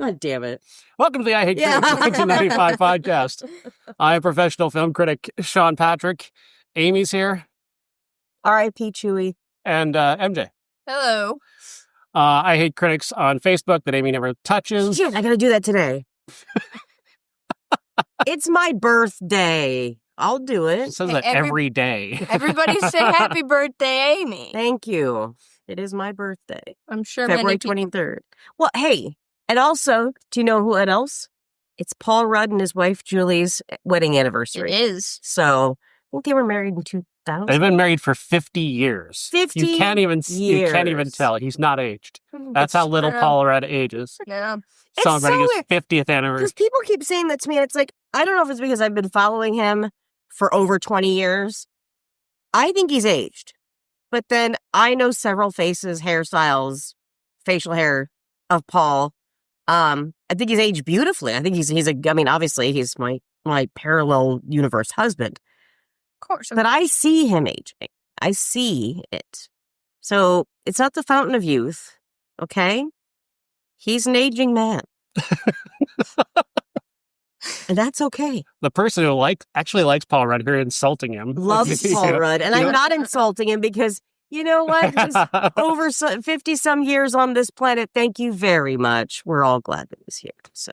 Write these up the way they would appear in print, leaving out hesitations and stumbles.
God damn it. Welcome to the I Hate Critics 1995 podcast. I'm professional film critic Sean Patrick. Amy's here. R.I.P. Chewy. And MJ. Hello. I Hate Critics on Facebook that Amy never touches. Shit, I gotta do that today. It's my birthday. I'll do It it. says that every day. Everybody say happy birthday, Amy. Thank you. It is my birthday. I'm sure February 23rd. Well, hey, and also, do you know who else? It's Paul Rudd and his wife Julie's wedding anniversary. It is. So, I think they were married in 2000. They've been married for 50 years. 50 You can't even years. tell. He's not aged. That's how little Paul Rudd ages. Yeah. Celebrating so his 50th anniversary. Because people keep saying that to me, and it's like, I don't know if it's because I've been following him for over 20 years. I think he's aged. But then I know several faces, hairstyles, facial hair of Paul. I think he's aged beautifully. I think obviously he's my parallel universe husband. Of course. But I see him aging. I see it. So it's not the fountain of youth, okay? He's an aging man. And that's okay. The person who actually likes Paul Rudd, you're insulting him. Loves Paul Rudd. And I'm not insulting him because, you know what? He's over 50-some years on this planet. Thank you very much. We're all glad that he's here. So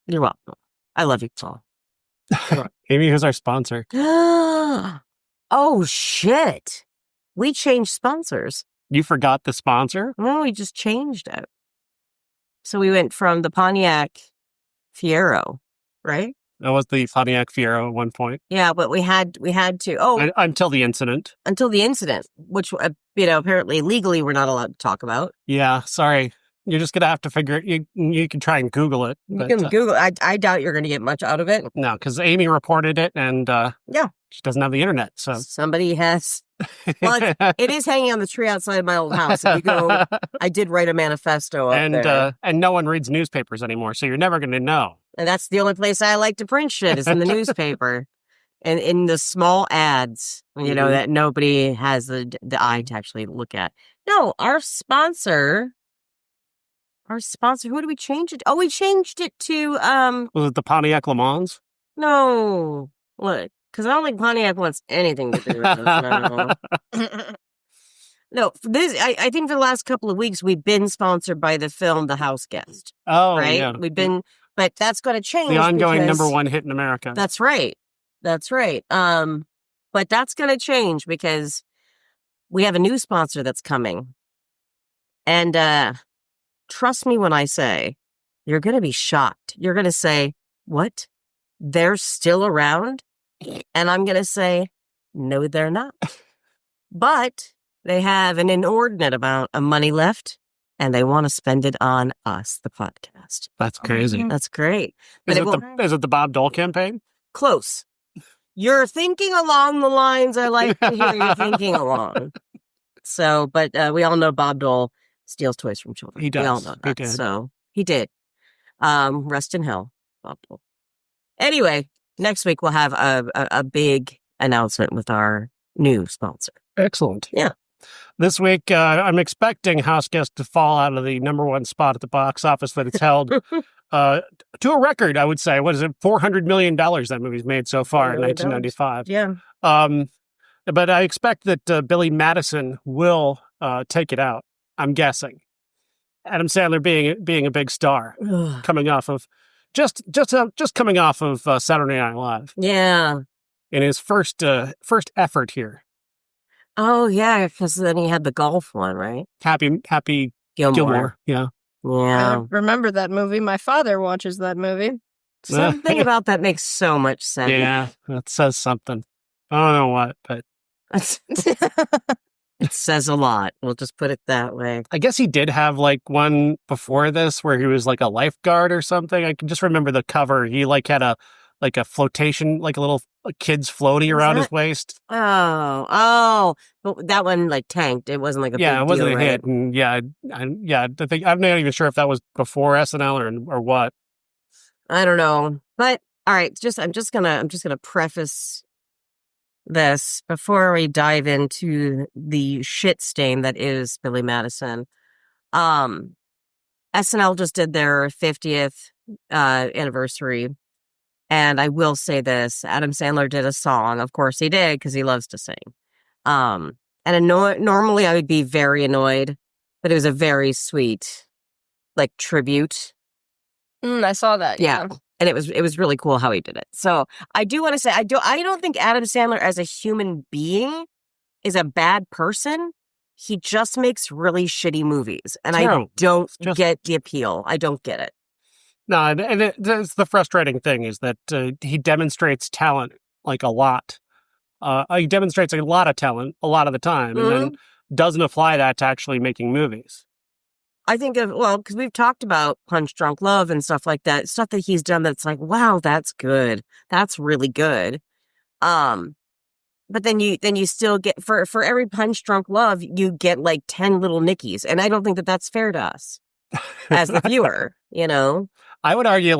you're welcome. I love you, Paul. Amy, who's our sponsor? Oh, shit. We changed sponsors. You forgot the sponsor? No, we just changed it. So we went from the Pontiac Fiero, right? That was the Pontiac Fiero at one point. Yeah, but we had to. Oh, until the incident. Until the incident, which apparently legally we're not allowed to talk about. Yeah, sorry. You're just gonna have to figure it. You can try and Google it. You can Google. I doubt you're going to get much out of it. No, because Amy reported it, and she doesn't have the internet. So somebody has. Well, it is hanging on the tree outside my old house. If you go, I did write a manifesto up there. And no one reads newspapers anymore, so you're never going to know. And that's the only place I like to print shit is in the newspaper. And in the small ads, you know, that nobody has the eye to actually look at. No, our sponsor, who did we change it? Oh, we changed it to, Was it the Pontiac Le Mans? No, look, because I don't think Pontiac wants anything to do with this. No, I think for the last couple of weeks, we've been sponsored by the film The House Guest. Oh, right? Yeah. We've been, but that's going to change. The ongoing #1 hit in America. That's right. That's right. But that's going to change because we have a new sponsor that's coming. And trust me when I say, you're going to be shocked. You're going to say, what? They're still around? And I'm going to say, no, they're not. But they have an inordinate amount of money left, and they want to spend it on us, the podcast. That's crazy. That's great. Is it the Bob Dole campaign? Close. You're thinking along the lines I like to hear you thinking along. So, but we all know Bob Dole steals toys from children. He does. We all know that. He did. So, he did. Rest in hell, Bob Dole. Anyway, next week we'll have a big announcement with our new sponsor. Excellent. Yeah. This week, I'm expecting House Guest to fall out of the #1 spot at the box office that it's held to a record, I would say. What is it? $400 million that movie's made so far in 1995. Yeah. But I expect that Billy Madison will take it out, I'm guessing. Adam Sandler being a big star, coming off of just coming off of Saturday Night Live. Yeah. In his first effort here. Oh, yeah, because then he had the golf one, right? Happy Gilmore. Yeah. Yeah. I remember that movie. My father watches that movie. Something about that makes so much sense. Yeah, that says something. I don't know what, but it says a lot. We'll just put it that way. I guess he did have like one before this where he was like a lifeguard or something. I can just remember the cover. He like had a flotation, like a little kid's floaty around his waist. Oh, but that one like tanked. It wasn't like a big it wasn't deal, a right? hit. And I think I'm not even sure if that was before SNL or what. I don't know, but all right. I'm just gonna preface this before we dive into the shit stain that is Billy Madison. SNL just did their 50th anniversary. And I will say this, Adam Sandler did a song. Of course he did, because he loves to sing. And normally I would be very annoyed, but it was a very sweet, like, tribute. I saw that. Yeah. And it was really cool how he did it. So I do want to say, I don't think Adam Sandler as a human being is a bad person. He just makes really shitty movies. And I don't get the appeal. I don't get it. No, and that's the frustrating thing is that he demonstrates talent like a lot. He demonstrates a lot of talent a lot of the time, and then doesn't apply that to actually making movies. I think because we've talked about Punch Drunk Love and stuff like that, stuff that he's done that's like, wow, that's good. That's really good. But then you still get, for every Punch Drunk Love, you get like 10 little Nickies. And I don't think that that's fair to us as the viewer, you know? I would argue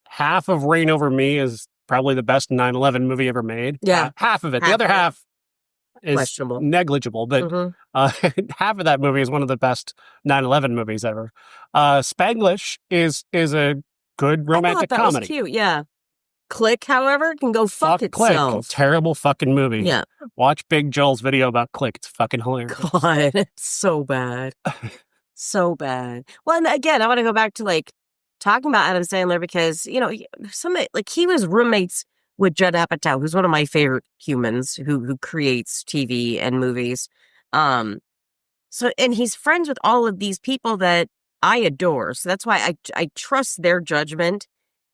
half of Reign Over Me is probably the best 9/11 movie ever made. Yeah. Half of it. The other half is questionable, negligible, but half of that movie is one of the best 9/11 movies ever. Spanglish is a good romantic that comedy. Was cute, yeah. Click, however, can go fuck itself. Click, terrible fucking movie. Yeah. Watch Big Joel's video about Click. It's fucking hilarious. God, it's so bad. So bad. Well, and again, I want to go back to like talking about Adam Sandler because, he was roommates with Judd Apatow, who's one of my favorite humans who creates TV and movies. And he's friends with all of these people that I adore. So that's why I trust their judgment.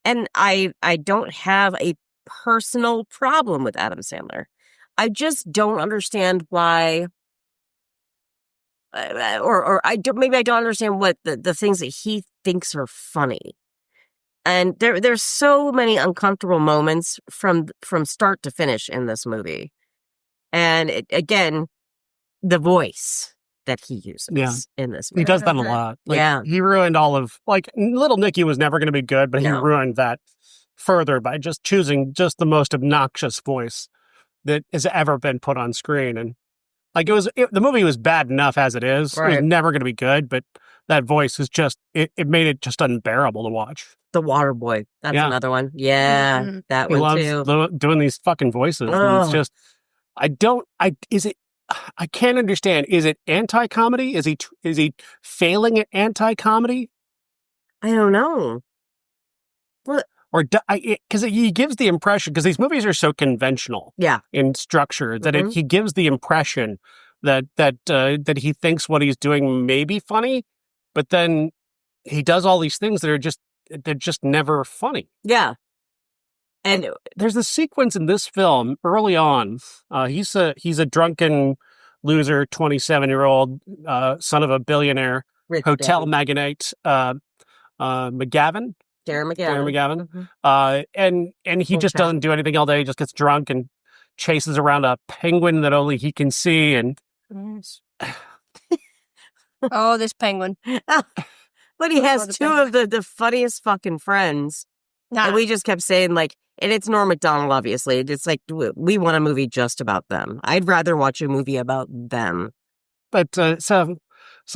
And I don't have a personal problem with Adam Sandler. I just don't understand why, maybe I don't understand what the things that he thinks are funny. And there's so many uncomfortable moments from start to finish in this movie. And again, the voice that he uses in this movie. He does that a lot. He ruined all of, Little Nicky was never going to be good, but he ruined that further by just choosing just the most obnoxious voice that has ever been put on screen. And the movie was bad enough as it is. Right. It was never going to be good, but that voice was just, it made it just unbearable to watch. The Water Boy. That's another one. Yeah, that one too. He loves doing these fucking voices. And it's just, I can't understand. Is it anti-comedy? Is he failing at anti-comedy? I don't know. What? Or because he gives the impression, because these movies are so conventional, in structure, that he gives the impression that he thinks what he's doing may be funny, but then he does all these things that are they're just never funny. Yeah. And there's a sequence in this film early on. He's a drunken loser, 27-year-old son of a billionaire hotel magnate, McGavin. Darren McGavin. And he just doesn't do anything all day. He just gets drunk and chases around a penguin that only he can see. And oh, this penguin. But he has two of the funniest fucking friends. And we just kept saying, and it's Norm Macdonald, obviously. It's like, we want a movie just about them. I'd rather watch a movie about them. But so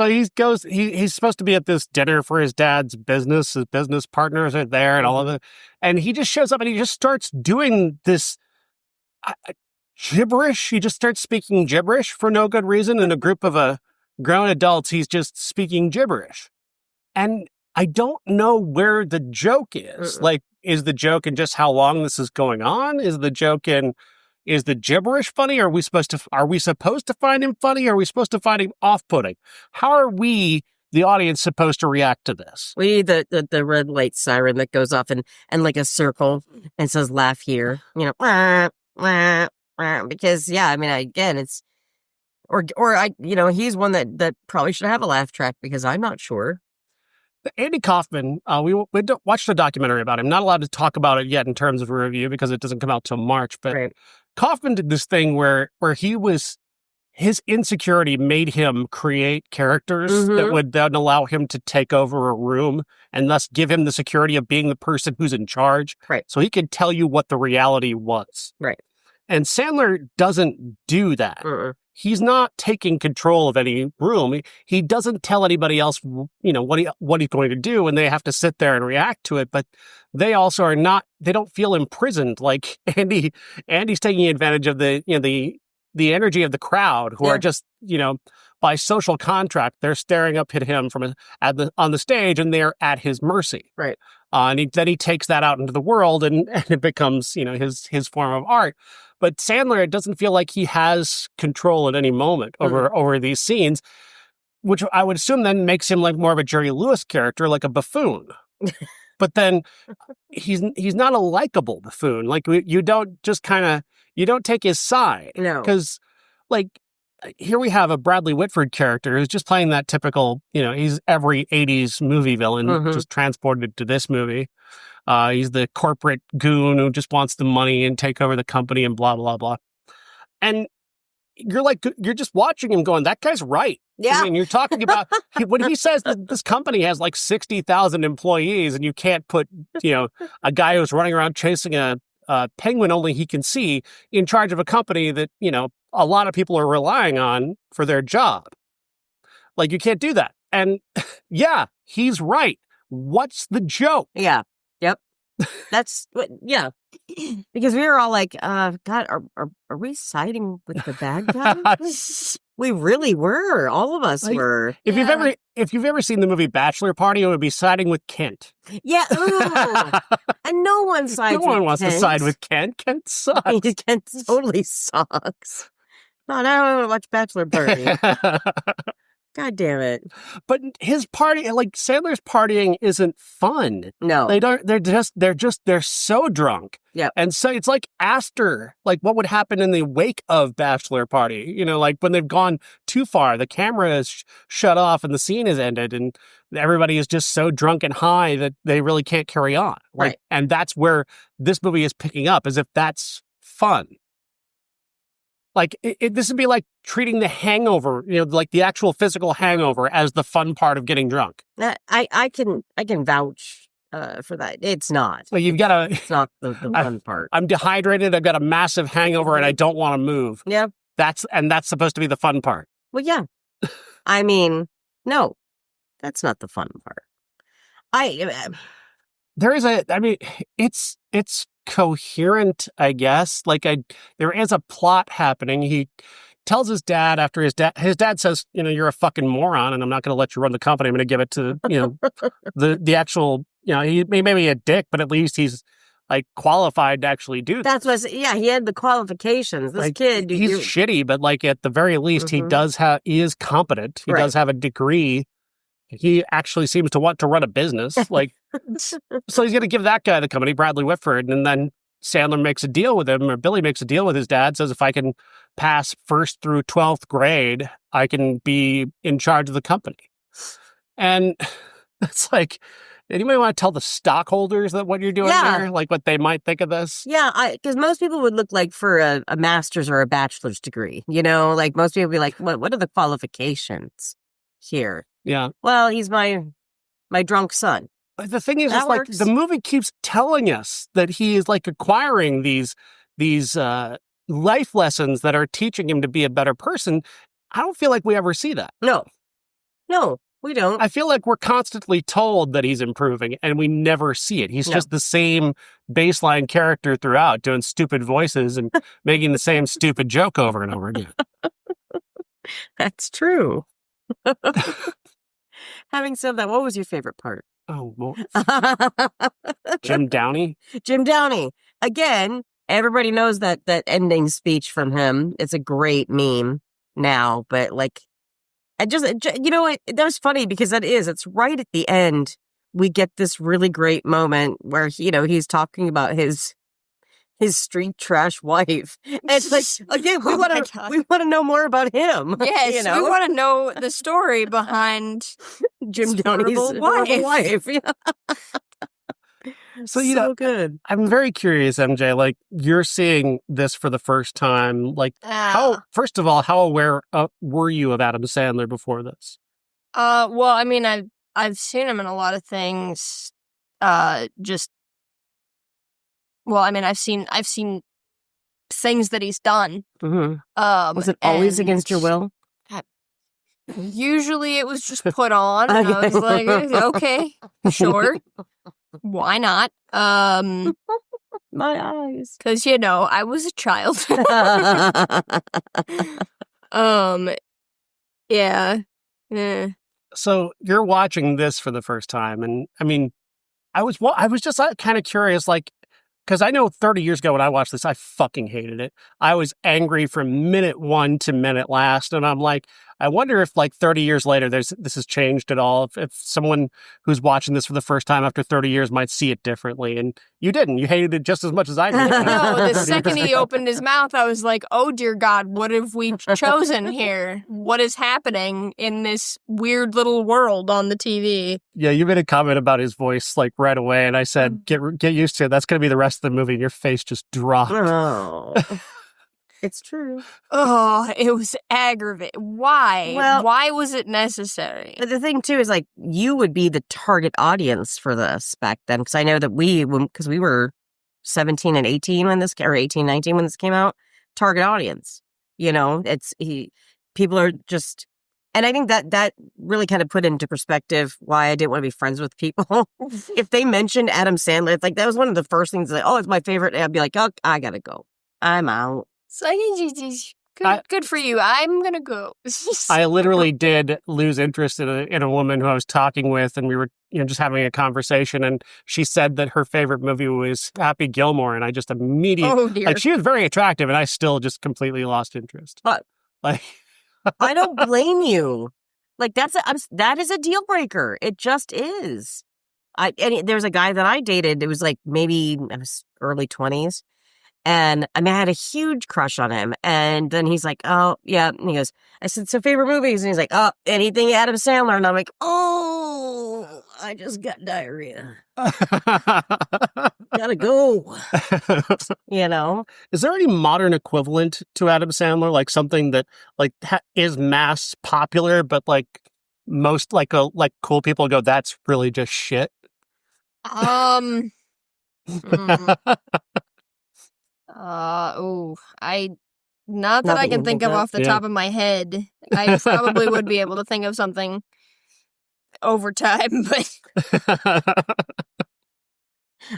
he's supposed to be at this dinner for his dad's business. His business partners are there and all of it. And he just shows up and he just starts doing this gibberish. He just starts speaking gibberish for no good reason. In a group of grown adults, he's just speaking gibberish. And I don't know where the joke is. Is the joke in just how long this is going on? Is the joke in, is the gibberish funny? Are we supposed to find him funny? Or are we supposed to find him off-putting? How are we, the audience, supposed to react to this? We need the red light siren that goes off and like a circle and says laugh here. Wah, wah, wah, because again, it's he's one that probably should have a laugh track because I'm not sure. Andy Kaufman, we watched a documentary about him. Not allowed to talk about it yet in terms of a review because it doesn't come out till March. But Kaufman did this thing where his insecurity made him create characters that would then allow him to take over a room and thus give him the security of being the person who's in charge. Right. So he could tell you what the reality was. Right. And Sandler doesn't do that. he's not taking control of any room. He doesn't tell anybody else, what he's going to do, and they have to sit there and react to it. But they also are not. They don't feel imprisoned like Andy. Andy's taking advantage of the energy of the crowd, who are just by social contract, they're staring up at him on the stage, and they're at his mercy. Right. And then he takes that out into the world, and it becomes his form of art. But Sandler, it doesn't feel like he has control at any moment over these scenes, which I would assume then makes him like more of a Jerry Lewis character, like a buffoon. But then he's not a likable buffoon. Like you don't take his side. No. Because like here we have a Bradley Whitford character who's just playing that typical, he's every 80s movie villain just transported to this movie. He's the corporate goon who just wants the money and take over the company and blah, blah, blah. And you're just watching him going, that guy's right. Yeah. I mean, you're talking about when he says that this company has like 60,000 employees and you can't put, a guy who's running around chasing a penguin only he can see in charge of a company that, a lot of people are relying on for their job. Like, you can't do that. And yeah, he's right. What's the joke? Yeah. Yep. That's what, yeah. Because we were all like, God, are we siding with the bad guys? We really were. All of us were. If you've ever seen the movie Bachelor Party, it would be siding with Kent. Yeah. And no one sides with Kent. No one wants to side with Kent. Kent sucks. Kent totally sucks. No, now I want to watch Bachelor Party. God damn it. But his party, like Sandler's partying isn't fun. No. They're so drunk. Yeah. And so it's like after, like what would happen in the wake of Bachelor Party, like when they've gone too far, the camera is shut off and the scene is ended and everybody is just so drunk and high that they really can't carry on. Right. And that's where this movie is picking up, as if that's fun. Like, this would be like treating the hangover, like the actual physical hangover as the fun part of getting drunk. I can vouch for that. It's not. Well, it's not the fun part. I'm dehydrated. I've got a massive hangover and I don't want to move. Yeah. That's supposed to be the fun part. Well, yeah. I mean, no, that's not the fun part. It's coherent, I guess. Like there is a plot happening. He tells his dad after his dad says, you're a fucking moron and I'm not going to let you run the company. I'm going to give it to, the actual, he may be a dick, but at least he's like qualified to actually do that. He had the qualifications. This kid. He's shitty, but like at the very least, he is competent. He does have a degree. He actually seems to want to run a business. Like, so he's going to give that guy the company, Bradley Whitford. And then Sandler makes a deal with him, or Billy makes a deal with his dad, says, if I can pass 1st through 12th grade, I can be in charge of the company. And it's like, anybody want to tell the stockholders that what you're doing here? Like what they might think of this? Yeah, because most people would look like for a master's or a bachelor's degree. Like most people would be like, what are the qualifications here? Yeah. Well, he's my drunk son. But the thing is, it's like the movie keeps telling us that he is like acquiring these life lessons that are teaching him to be a better person. I don't feel like we ever see that. No, we don't. I feel like we're constantly told that he's improving and we never see it. He's just the same baseline character throughout, doing stupid voices and making the same stupid joke over and over again. That's true. Having said that, what was your favorite part? Oh, well, Jim Downey. Jim Downey. Again, everybody knows that ending speech from him. It's a great meme now, but like, that was funny because it's right at the end. We get this really great moment where, he's talking about his street trash wife. And it's like, again, we want to know more about him. Yes, we want to know the story behind Jim Downey's wife. So, good. I'm very curious, MJ, like you're seeing this for the first time. Like first of all, how aware were you of Adam Sandler before this? Well, I mean, I've seen him in a lot of things. Well, I mean, I've seen things that he's done. Was it always against your will? Usually it was just put on. And I was like, okay, sure. Why not? My eyes. Because, I was a child. Yeah. So you're watching this for the first time, and I mean, I was just kind of curious, like, because I know 30 years ago when I watched this, I fucking hated it. I was angry from minute one to minute last, and I'm like, I wonder if like 30 years later, this has changed at all. If someone who's watching this for the first time after 30 years might see it differently, and you didn't. You hated it just as much as I did. No, the second he opened his mouth, I was like, oh dear God, what have we chosen here? What is happening in this weird little world on the TV? Yeah, you made a comment about his voice like right away, and I said, get used to it. That's going to be the rest of the movie, and your face just dropped. Oh. It's true. Oh, it was aggravating. Why? Well, why was it necessary? But the thing, too, is like you would be the target audience for this back then. Because I know that because we were 17 and 18 when this, or 18, 19 when this came out, target audience. People are just, and I think that really kind of put into perspective why I didn't want to be friends with people. If they mentioned Adam Sandler, it's like that was one of the first things that, it's my favorite. And I'd be like, oh, I gotta go. I'm out. So good for you. I'm gonna go. I literally did lose interest in a woman who I was talking with, and we were just having a conversation, and she said that her favorite movie was Happy Gilmore, and I just immediately like she was very attractive, and I still just completely lost interest. Like I don't blame you. Like that is a deal breaker. It just is. There's a guy that I dated. It was like maybe I was early 20s. And I mean, I had a huge crush on him. And then he's like, oh, yeah. And he goes, I said, so favorite movies? And he's like, oh, anything Adam Sandler. And I'm like, oh, I just got diarrhea. Gotta go. Is there any modern equivalent to Adam Sandler? Like something that like is mass popular, but like most like cool people go, that's really just shit? Not that I can think of off the top of my head. I probably would be able to think of something over time, but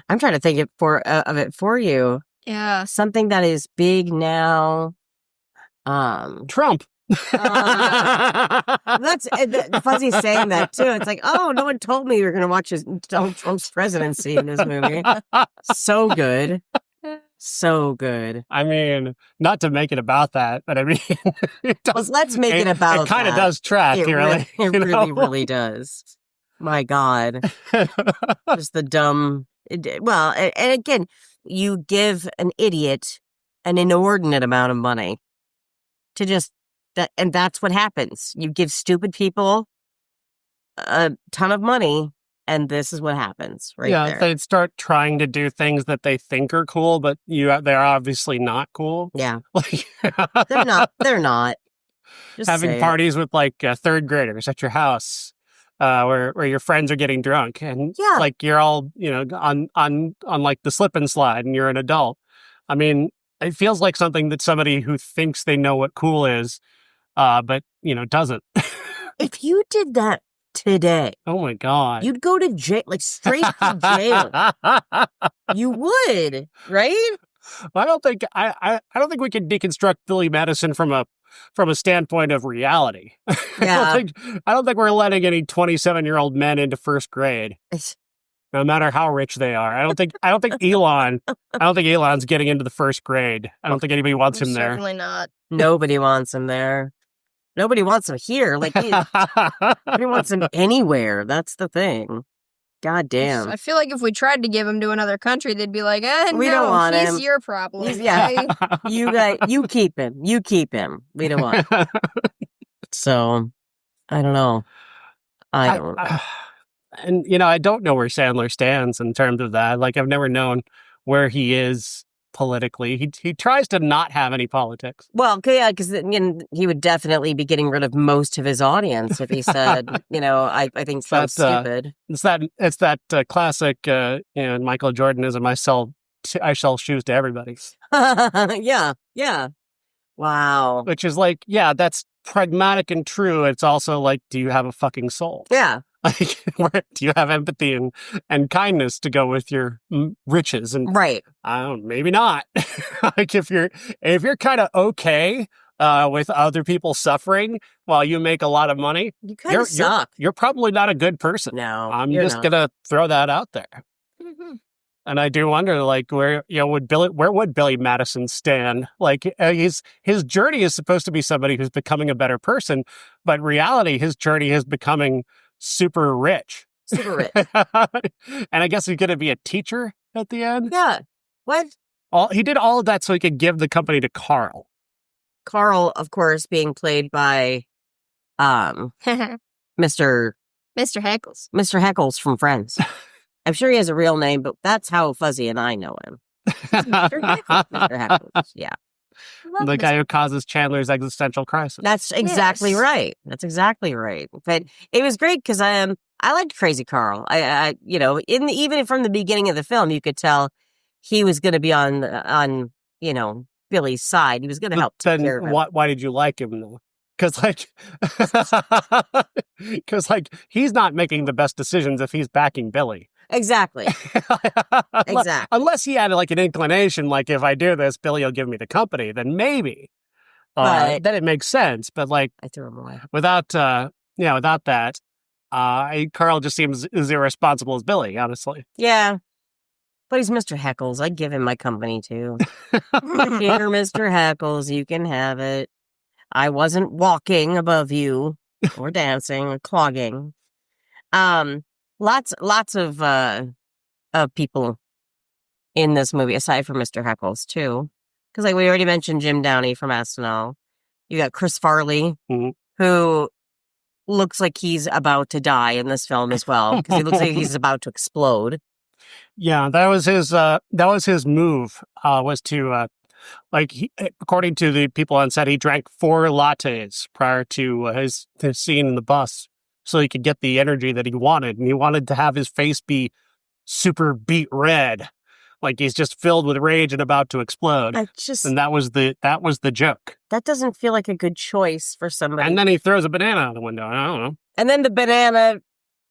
I'm trying to think of it for you. Yeah, something that is big now. Trump. That's Fuzzy saying that too. It's like, oh, no one told me you were going to watch Donald Trump's presidency in this movie. So good. So good. I mean, not to make it about that, but I mean, let's make it about that. It kind of does track, really. It really does. My God. Just the dumb. And again, you give an idiot an inordinate amount of money to just that, and that's what happens. You give stupid people a ton of money. And this is what happens there. Yeah, they start trying to do things that they think are cool, but they're obviously not cool. Yeah. They're not. Just having parties with like third graders at your house where your friends are getting drunk. And like you're all, on like the slip and slide and you're an adult. I mean, it feels like something that somebody who thinks they know what cool is, but, doesn't. If you did that today, oh my God, you'd go to jail, like straight to jail. You would, right? Well, I don't think we can deconstruct Billy Madison from a standpoint of reality. Yeah. I don't think we're letting any 27-year-old men into first grade, no matter how rich they are. I don't think Elon's getting into the first grade. I don't think anybody wants him there. Certainly not. Nobody wants him there. Nobody wants him here. Like, nobody wants him anywhere. That's the thing. God damn. I feel like if we tried to give him to another country, they'd be like, we don't want him. He's your problem. You keep him. You keep him. We don't want him. So, I don't know. I don't know. And, I don't know where Sandler stands in terms of that. Like, I've never known where he is politically. He tries to not have any politics. Well, yeah, because he would definitely be getting rid of most of his audience if he said, I think that's stupid. It's that classic, Michael Jordanism. I sell I sell shoes to everybody. Yeah. Wow. Which is like, yeah, that's pragmatic and true. It's also like, do you have a fucking soul? Yeah. Like, do you have empathy and kindness to go with your riches? And Right. maybe not. Like if you're kind of okay with other people suffering while you make a lot of money, You kind of suck. You're probably not a good person. No, I'm you're just not. gonna throw that out there. Mhm. And I do wonder, like, where would Billy Madison stand? Like, his journey is supposed to be somebody who's becoming a better person, but in reality, his journey is becoming super rich. Super rich. And I guess he's going to be a teacher at the end. Yeah. What? He did all of that so he could give the company to Carl. Carl, of course, being played by Mr. Mr. Heckles. Heckles from Friends. I'm sure he has a real name, but that's how Fuzzy and I know him. Mr. Heckles. Yeah. The guy who causes Chandler's existential crisis. That's exactly Yes. right. That's exactly right. But it was great because I liked Crazy Carl. I even from the beginning of the film, you could tell he was going to be on Billy's side. He was going to help take care of him. Why did you like him though? Because he's not making the best decisions if he's backing Billy. Exactly. Exactly. Unless he had like an inclination, like if I do this, Billy will give me the company. Then maybe, then it makes sense. But like I threw him away. without that, Carl just seems as irresponsible as Billy. Honestly. Yeah. But he's Mr. Heckles. I'd give him my company too. Here, Mr. Heckles, you can have it. I wasn't walking above you or dancing or clogging. Lots of people in this movie, aside from Mr. Heckles, too. Because like we already mentioned Jim Downey from SNL. You got Chris Farley, who looks like he's about to die in this film as well. Because he looks like he's about to explode. Yeah, that was his move, was to, according to the people on set, he drank 4 lattes prior to his scene in the bus so he could get the energy that he wanted. And he wanted to have his face be super beet red, like he's just filled with rage and about to explode. And that was the joke. That doesn't feel like a good choice for somebody. And then he throws a banana out the window. I don't know. And then the banana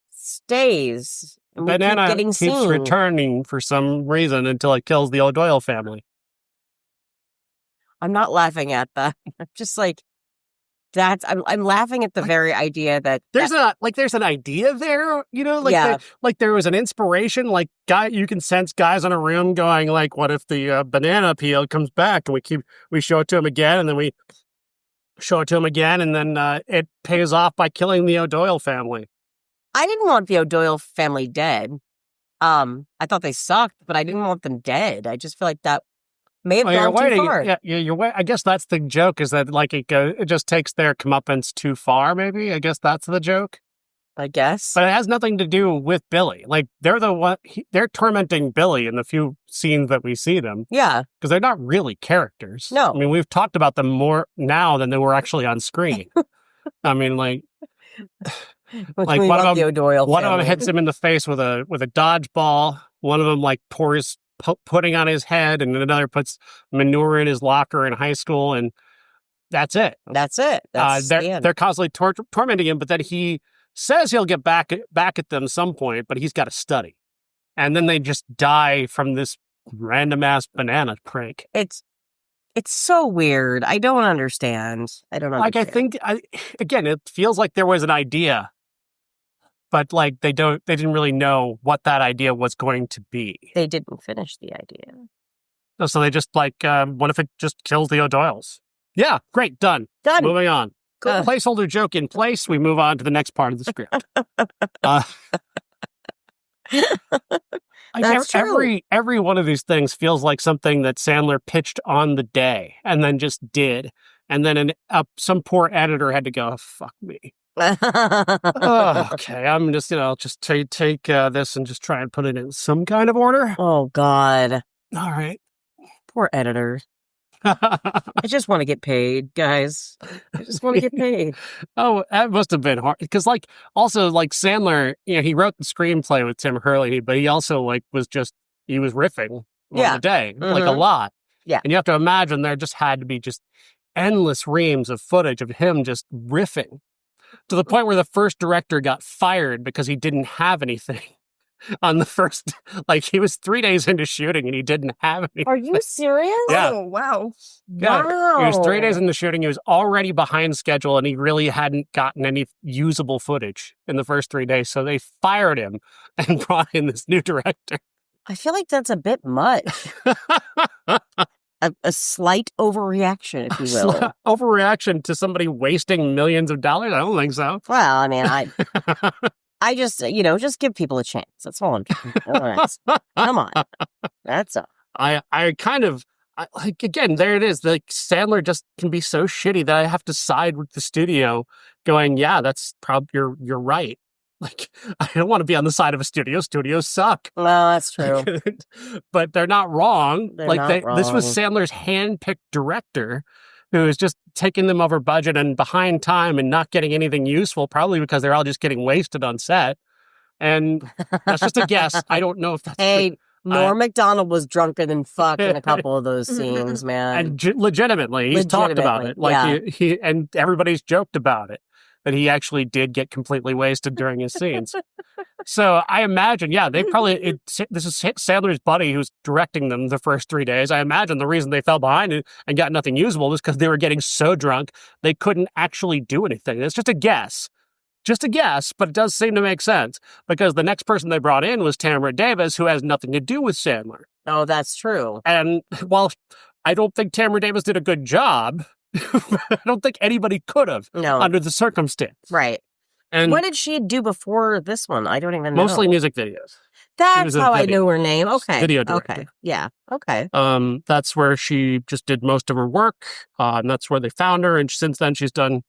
stays. And we keep Banana getting keeps seen. returning for some reason until it kills the O'Doyle family. I'm not laughing at that. I'm just like, I'm laughing at the very idea that there's an idea there, there was an inspiration, you can sense guys in a room going like, what if the banana peel comes back and we show it to him again and then we show it to him again and then it pays off by killing the O'Doyle family. I didn't want the O'Doyle family dead. I thought they sucked, but I didn't want them dead. I just feel like that may have gone too far. Yeah, you're right. I guess that's the joke, is that it just takes their comeuppance too far, maybe. I guess that's the joke. I guess. But it has nothing to do with Billy. Like, they're they're tormenting Billy in the few scenes that we see them. Yeah. Because they're not really characters. No. I mean, we've talked about them more now than they were actually on screen. I mean, one of them hits him in the face with a dodgeball. One of them pours pudding on his head, and another puts manure in his locker in high school, and that's it. That's it. That's the end. They're constantly tormenting him, but then he says he'll get back at them some point, but he's got to study, and then they just die from this random ass banana prank. It's so weird. I don't understand. I think again, it feels like there was an idea, but they didn't really know what that idea was going to be. They didn't finish the idea. So they just what if it just kills the O'Doyles? Yeah, great, done. Moving on. Cool. Placeholder joke in place. We move on to the next part of the script. That's true. Every one of these things feels like something that Sandler pitched on the day and then just did, and then some poor editor had to go, fuck me. Okay, I'm just take this and just try and put it in some kind of order. Oh God! All right, poor editor. I just want to get paid, guys. I just want to get paid. Oh, that must have been hard because, also Sandler, he wrote the screenplay with Tim Hurley, but he also was riffing Yeah. a day, like a Mhm. lot. Yeah. And you have to imagine there just had to be just endless reams of footage of him just riffing to the point where the first director got fired because he didn't have anything on the first, like he was 3 days into shooting and he didn't have anything. Are you serious? Yeah. Oh, wow. Yeah, he was 3 days Wow. into shooting. He was already behind schedule, and he really hadn't gotten any usable footage in the first 3 days. So they fired him and brought in this new director. I feel like that's a bit much. A slight overreaction, if you will. Overreaction to somebody wasting millions of dollars? I don't think so. Well, I mean, I just, just give people a chance. That's all I'm doing. All right. Come on. That's all. I kind of, like, again, there it is. Like, Sandler just can be so shitty that I have to side with the studio going, yeah, that's probably, you're right. Like, I don't want to be on the side of a studio. Studios suck. Well, that's true. But they're not wrong. They're Like, not this was wrong. Sandler's hand-picked director who is just taking them over budget and behind time and not getting anything useful, probably because they're all just getting wasted on set. And that's just a guess. I don't know if that's true. Hey, Norm Macdonald was drunker than fuck in a couple of those scenes, man. And legitimately, he's talked about it. Like, yeah. he and everybody's joked about it, that he actually did get completely wasted during his scenes. So I imagine, yeah, they probably, this is Sandler's buddy who's directing them the first 3 days. I imagine the reason they fell behind and got nothing usable was because they were getting so drunk, they couldn't actually do anything. It's just a guess. Just a guess, but it does seem to make sense because the next person they brought in was Tamra Davis, who has nothing to do with Sandler. Oh, that's true. And while I don't think Tamra Davis did a good job, I don't think anybody could have under the circumstance. Right. And what did she do before this one? I don't even know. mostly music videos. That's how I knew her name. Okay. Video director. Okay. Yeah. Okay. That's where she just did most of her work. And that's where they found her. And since then, she's done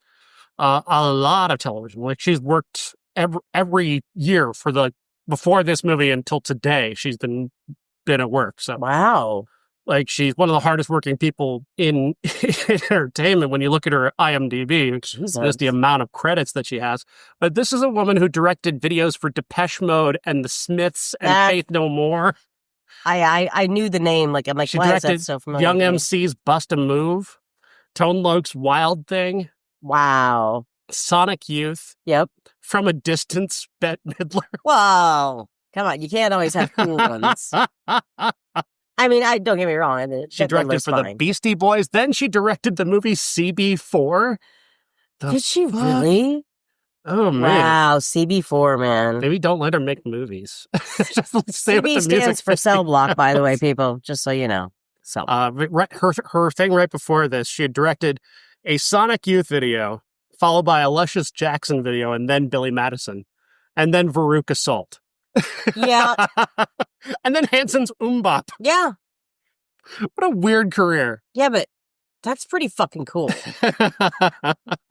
a lot of television. Like, she's worked every year before this movie until today. She's been at work. So wow. Like, she's one of the hardest working people in entertainment when you look at her IMDb. Just the amount of credits that she has. But this is a woman who directed videos for Depeche Mode and The Smiths and Faith No More. I knew the name. Like, I'm like, she why directed is that so familiar? Young MC's Bust a Move, Tone Loc's Wild Thing. Wow. Sonic Youth. Yep. From a Distance, Bette Midler. Wow. Come on, you can't always have cool ones. I mean, don't get me wrong. She directed for the Beastie Boys. Then she directed the movie CB4. Did she really? Oh, man. Wow, CB4, man. Maybe don't let her make movies. Just CB stands for cell block, by the way, people, just so you know. So, her thing right before this, she had directed a Sonic Youth video, followed by a Luscious Jackson video, and then Billy Madison, and then Veruca Salt. Yeah. And then Hanson's Umbop. Yeah. What a weird career. Yeah, but that's pretty fucking cool.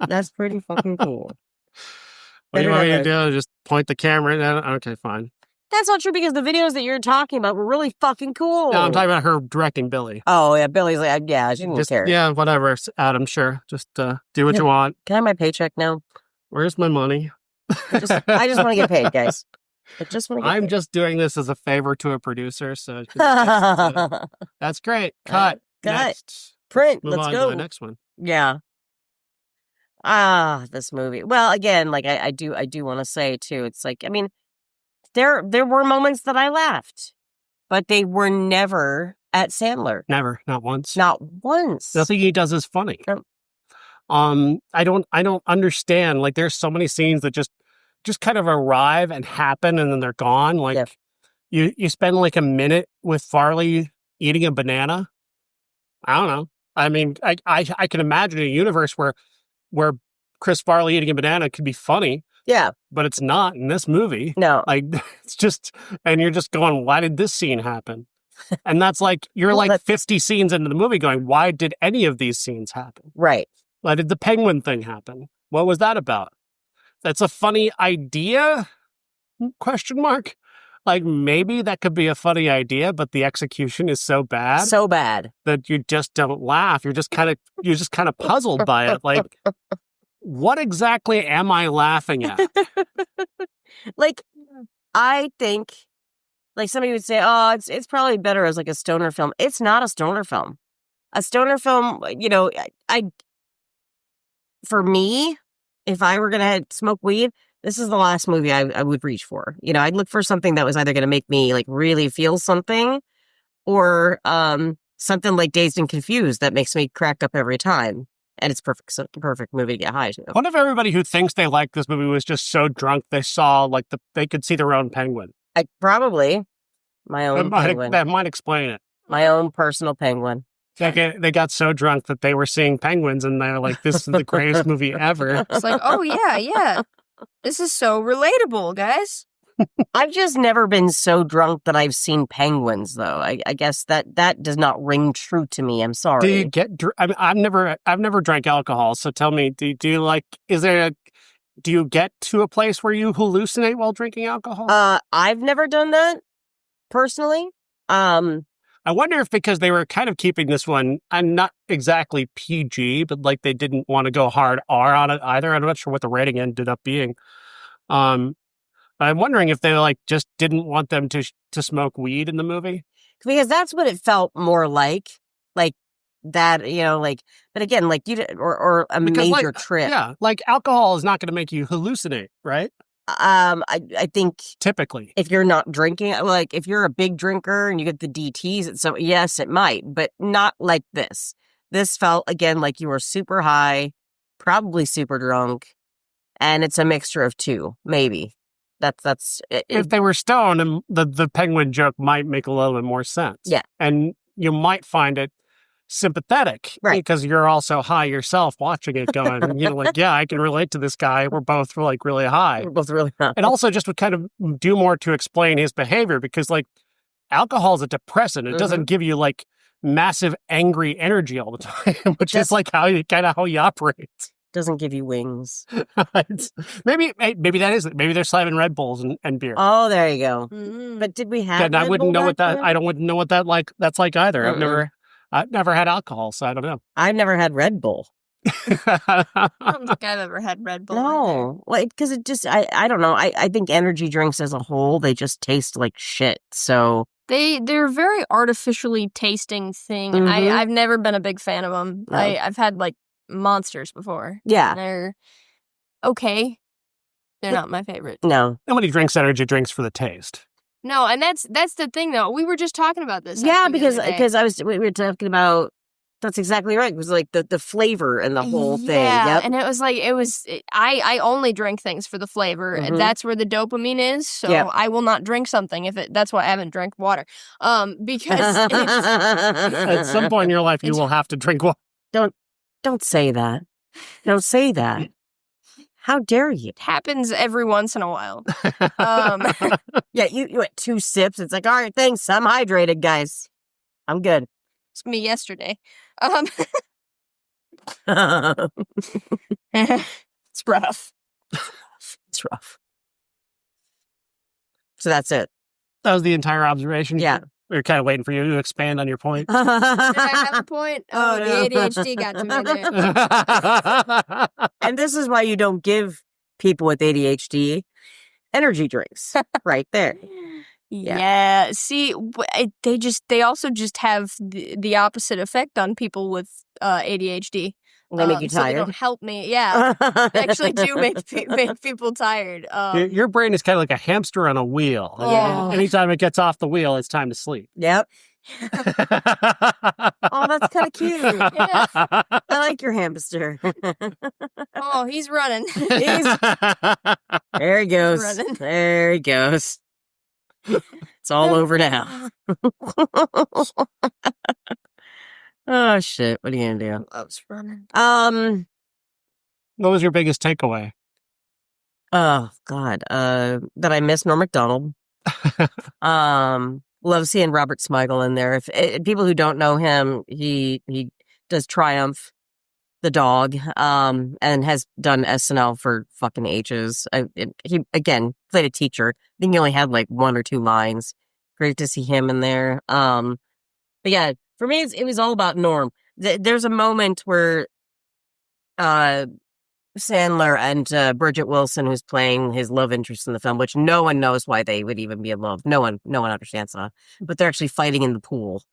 That's pretty fucking cool. What do you want me to do? Just point the camera down? Okay, fine. That's not true because the videos that you're talking about were really fucking cool. No, I'm talking about her directing Billy. Oh, yeah. Billy's like, yeah, she didn't care. Yeah, whatever, Adam, sure. Just do what you want. Can I have my paycheck now? Where's my money? I just want to get paid, guys. I'm just doing this as a favor to a producer, so that's great. Cut. Next. Print. Move Let's on go. to the next one. Yeah. This movie. Well, again, like I do want to say too. It's like, I mean, there were moments that I laughed, but they were never at Sandler. Never, not once. Not once. Nothing he does is funny. No. I don't understand. Like, there's so many scenes that just kind of arrive and happen and then they're gone. Like, you spend like a minute with Farley eating a banana. I don't know. I mean, I can imagine a universe where Chris Farley eating a banana could be funny. Yeah. But it's not in this movie. No. Like, it's just, and you're just going, why did this scene happen? And that's like, you're like 50 scenes into the movie going, why did any of these scenes happen? Right. Why did the penguin thing happen? What was that about? That's a funny idea? Question mark. Like, maybe that could be a funny idea, but the execution is so bad. So bad. That you just don't laugh. You're just kind of puzzled by it. Like, what exactly am I laughing at? Like, I think like somebody would say, oh, it's probably better as like a stoner film. It's not a stoner film. A stoner film, you know, for me, if I were going to smoke weed, this is the last movie I would reach for. You know, I'd look for something that was either going to make me like really feel something or something like Dazed and Confused that makes me crack up every time. And it's perfect movie to get high to. What if everybody who thinks they like this movie was just so drunk they saw like they could see their own penguin? Probably my own penguin. That might explain it. My own personal penguin. They got so drunk that they were seeing penguins and they're like, this is the greatest movie ever. It's like, oh, yeah. This is so relatable, guys. I've just never been so drunk that I've seen penguins, though. I guess that does not ring true to me. I'm sorry. Do you get? I mean, I've never drank alcohol. So tell me, do you like? Do you get to a place where you hallucinate while drinking alcohol? I've never done that personally. I wonder if because they were kind of keeping this one, and not exactly PG, but like they didn't want to go hard R on it either. I'm not sure what the rating ended up being. I'm wondering if they like just didn't want them to smoke weed in the movie, because that's what it felt more like that, you know, like. But again, like or a major trip. Yeah, like alcohol is not going to make you hallucinate, right? I think typically if you're not drinking, like if you're a big drinker and you get the DTs, so yes, it might, but not like this. This felt again like you were super high, probably super drunk, and it's a mixture of two, maybe. That's if they were stoned, and the penguin joke might make a little bit more sense. Yeah, and you might find it sympathetic, right? Because you're also high yourself watching it, going, you know, like, yeah, I can relate to this guy. We're both like really high. We're both really high. And also just would kind of do more to explain his behavior because like alcohol is a depressant. It doesn't give you like massive angry energy all the time, which is like how he operates. Doesn't give you wings. maybe that is it. Maybe they're slamming Red Bulls and beer. Oh, there you go. Mm-hmm. But did we have? And I wouldn't know what that. Then? I wouldn't know what that that's like either. I've never had alcohol, so I don't know. I've never had Red Bull. I don't think I've ever had Red Bull. No, like because it just I don't know. I think energy drinks as a whole they just taste like shit. So they're a very artificially tasting thing. Mm-hmm. I've never been a big fan of them. No. I've had like Monsters before. Yeah, they're okay. They're not my favorite. No, nobody drinks energy drinks for the taste. No, and that's the thing though. We were just talking about this. Yeah, because we were talking about. That's exactly right. It was like the flavor and the whole thing. Yeah, yep. And it was like I only drink things for the flavor. Mm-hmm. That's where the dopamine is. So I will not drink something if it. That's why I haven't drank water. Because at some point in your life you will have to drink water. Don't say that. Don't say that. How dare you? It happens every once in a while. Yeah, you had 2 sips. It's like, all right, thanks. I'm hydrated, guys. I'm good. It's me yesterday. It's rough. It's rough. So that's it. That was the entire observation? Yeah. We were kind of waiting for you to expand on your point. Did I have a point? Oh, no. The ADHD got to me there. And this is why you don't give people with ADHD energy drinks. Right there. Yeah. See, they also just have the opposite effect on people with ADHD. They make you so they tired. don't help me. Yeah, they actually do make people tired. Your brain is kind of like a hamster on a wheel. Oh. Anytime it gets off the wheel, it's time to sleep. Yep. Oh, that's kind of cute. Yeah. I like your hamster. Oh, he's running. There he goes. Running. There he goes. It's all over now. Oh shit! What are you gonna do? Loves running. What was your biggest takeaway? Oh God. That I miss Norm Macdonald. Love seeing Robert Smigel in there. If people who don't know him, he does Triumph, the dog, and has done SNL for fucking ages. He again played a teacher. I think he only had like 1 or 2 lines. Great to see him in there. But yeah, for me, it was all about Norm. There's a moment where, Sandler and Bridget Wilson, who's playing his love interest in the film, which no one knows why they would even be in love. No one understands that. But they're actually fighting in the pool.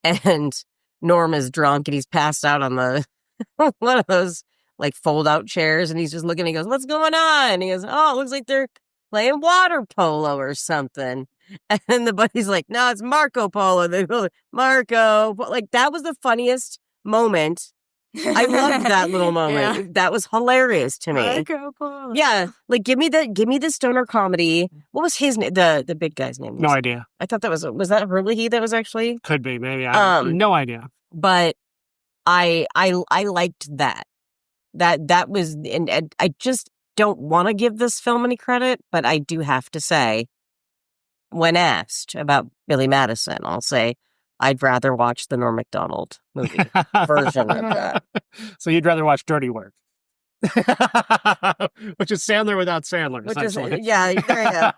And Norm is drunk and he's passed out on the one of those like fold out chairs, and he's just looking, he goes, "What's going on?" And he goes, "Oh, it looks like they're playing water polo or something." And then the buddy's like, "No, it's Marco Polo." They go, "Marco." But like, that was the funniest moment. I loved that little moment. Yeah. That was hilarious to me. Marco Polo. Yeah, like give me the stoner comedy. What was his name? The big guy's name. No idea. I thought that was that really he that was actually? Could be, maybe. No idea. But I liked that. That was, and I just don't want to give this film any credit, but I do have to say, when asked about Billy Madison, I'll say I'd rather watch the Norm Macdonald movie version of that. So you'd rather watch Dirty Work. Which is Sandler without Sandler, essentially. Yeah, there you go.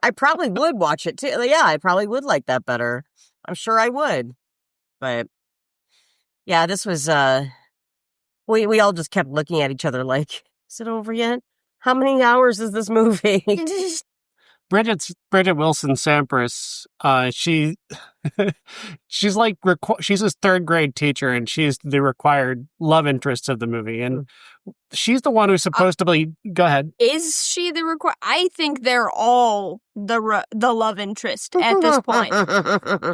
I probably would watch it too. Yeah, I probably would like that better. I'm sure I would. But yeah, this was we all just kept looking at each other like, is it over yet? How many hours is this movie? Bridget Wilson Sampras, she's like she's his third grade teacher, and she's the required love interest of the movie, and she's the one who's supposed to be. Go ahead. Is she the required? I think they're all the love interest at this point.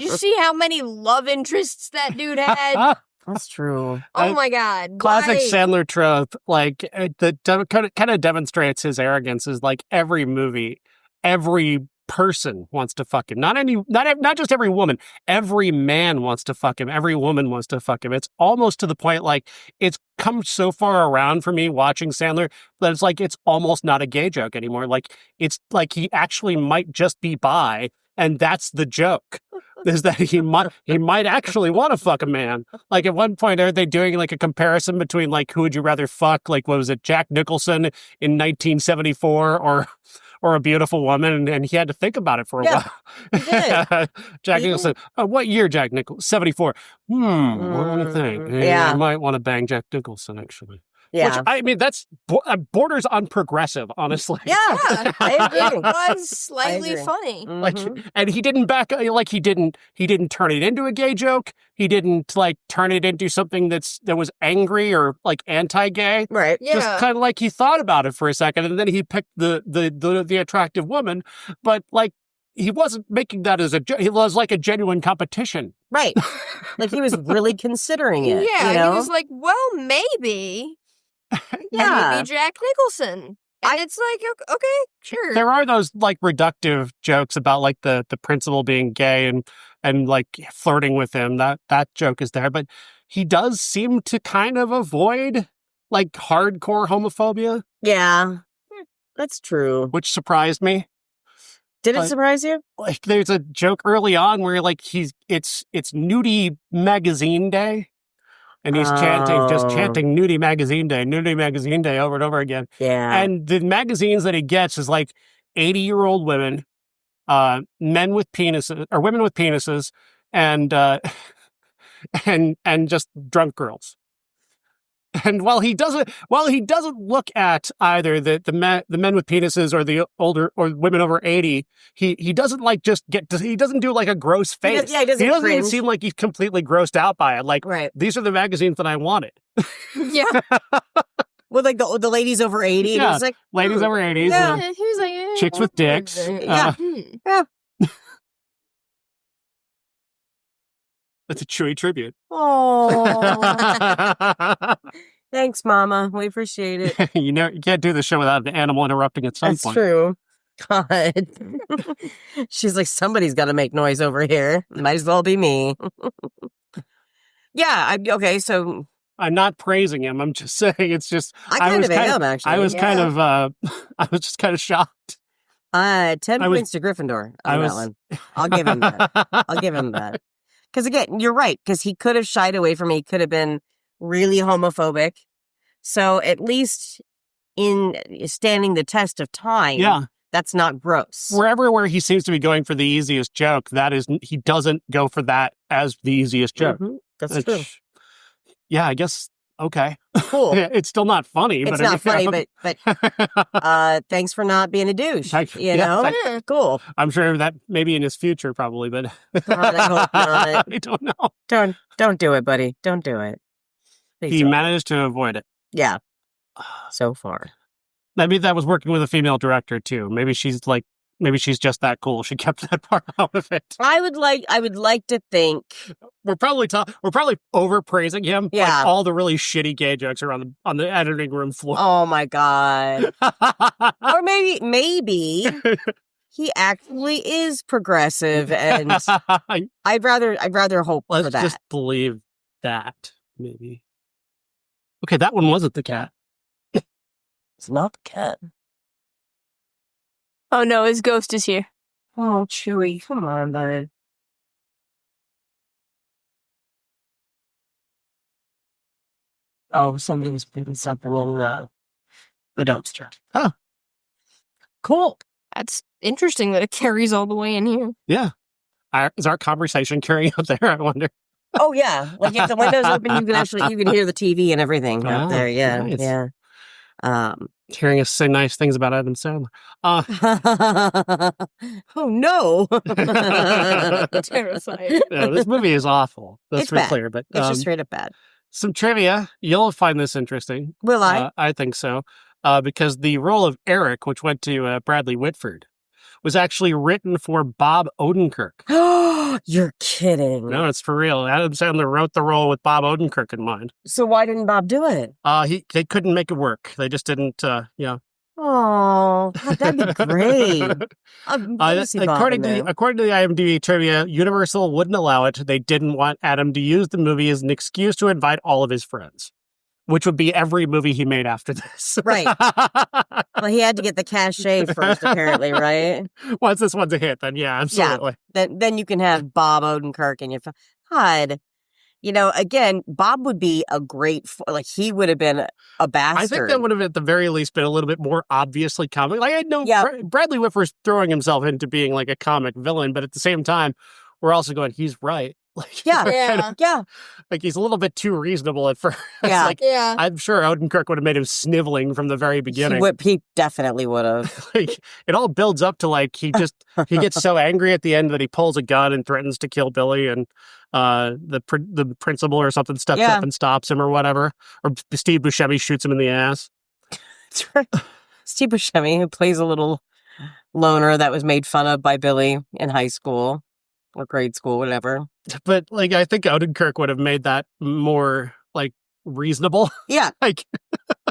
You see how many love interests that dude had? That's true. Oh my God! Classic Why? Sandler trope, like that kind of demonstrates his arrogance. Is like every movie. Every person wants to fuck him. Not just every woman. Every man wants to fuck him. Every woman wants to fuck him. It's almost to the point like it's come so far around for me watching Sandler that it's like it's almost not a gay joke anymore. Like it's like he actually might just be bi, and that's the joke. Is that he might actually want to fuck a man. Like at one point, are they doing like a comparison between like who would you rather fuck? Like what was it, Jack Nicholson in 1974 or a beautiful woman, and he had to think about it for a while. He did. Jack Nicholson. What year, Jack Nicholson? 74. What do you think? Yeah. I might want to bang Jack Nicholson, actually. Yeah. Which, I mean, that's borders on progressive, honestly. Yeah, I agree. It was slightly agree. funny. Like, and he didn't he didn't turn it into a gay joke. He didn't like turn it into something that was angry or like anti-gay. Right. Yeah. Just kind of like he thought about it for a second, and then he picked the attractive woman, but like he wasn't making that as it was like a genuine competition. Right. Like he was really considering it. Yeah, you know? he was like, well, maybe. Yeah. Maybe Jack Nicholson. And it's like, okay, sure. There are those like reductive jokes about like the principal being gay and like flirting with him. That joke is there, but he does seem to kind of avoid like hardcore homophobia. Yeah. That's true. Which surprised me. Did it But- surprise you? Like there's a joke early on where like it's nudie magazine day. And he's chanting nudie magazine day over and over again. Yeah. And the magazines that he gets is like 80-year-old women, men with penises or women with penises, and just drunk girls. And while he doesn't look at either the men with penises or the older or women over 80, he doesn't like he doesn't do like a gross face. He doesn't even cringe. seem like he's completely grossed out by it. Like, Right. these are the magazines that I wanted. Yeah. With like the ladies over 80. And Yeah. it's like, Ladies over 80s, Yeah. He was like, chicks with dicks. Yeah. Hmm. That's a Chewy tribute. oh, thanks, Mama. We appreciate it. You can't do the show without an animal interrupting at some That's point. true. God. She's like, somebody's got to make noise over here. It might as well be me. Yeah. Okay. So I'm not praising him. I'm just saying it's just. I kind of am, actually. I was kind Yeah. of. I was just kind of shocked. 10 I was- points to Gryffindor I on was- that one. I'll give him that. I'll give him that. Because again, you're right. Because he could have shied away from me. He could have been really homophobic. So at least in standing the test of time, Yeah. that's not gross. Where he seems to be going for the easiest joke, he doesn't go for that as the easiest joke. Mhm. That's Which- true. Yeah, I guess okay. Cool. It's still not funny. It's not funny, but thanks for not being a douche. You know? Cool. I'm sure that maybe in his future, probably, but God, I hope not. I don't know. Don't do it, buddy. Don't do it. Please He don't. managed to avoid it. Yeah. So far. Maybe that was working with a female director too. Maybe she's just that cool. She kept that part out of it. I would like to think We're probably overpraising him. Yeah. Like all the really shitty gay jokes are on the editing room floor. oh my God. Or maybe he actually is progressive, and I'd rather hope for Let's that. just believe that, maybe. Okay, that one wasn't the cat. It's not the cat. Oh no, his ghost is here. Oh, Chewy, come on, bud. Oh, somebody's putting something in the dumpster. Huh. Cool. That's interesting that it carries all the way in here. Yeah. Is our conversation carrying up there? I wonder. Oh yeah, like if the window's open, you can hear the TV and everything up there. Yeah, nice. yeah. Hearing us say nice things about Adam Sandler. Oh no! Terrifying. No, this movie is awful. That's It's pretty bad. clear. But It's just straight up bad. some trivia. You'll find this interesting. Will I? I think so. Because the role of Eric, which went to Bradley Whitford, was actually written for Bob Odenkirk. You're kidding. No, it's for real. Adam Sandler wrote the role with Bob Odenkirk in mind. So why didn't Bob do it? They couldn't make it work. They just didn't. Oh, that'd be great. According to the IMDb trivia, Universal wouldn't allow it. They didn't want Adam to use the movie as an excuse to invite all of his friends, which would be every movie he made after this. Right. Well, he had to get the cachet first, apparently, right? Once this one's a hit, then yeah, absolutely. Then you can have Bob Odenkirk in your God. You know, again, Bob would be a great, he would have been a bastard. I think that would have at the very least been a little bit more obviously comic. Like I know Bradley Whitford's throwing himself into being like a comic villain, but at the same time, we're also going, he's right. Like, yeah. Like he's a little bit too reasonable at first. Yeah. I'm sure Odenkirk would have made him sniveling from the very beginning. He definitely would have. Like it all builds up to like he gets so angry at the end that he pulls a gun and threatens to kill Billy, and the principal or something steps up and stops him or whatever. Or Steve Buscemi shoots him in the ass. That's right. Steve Buscemi, who plays a little loner that was made fun of by Billy in high school or grade school, whatever. But like I think Odenkirk would have made that more like reasonable. Yeah. Like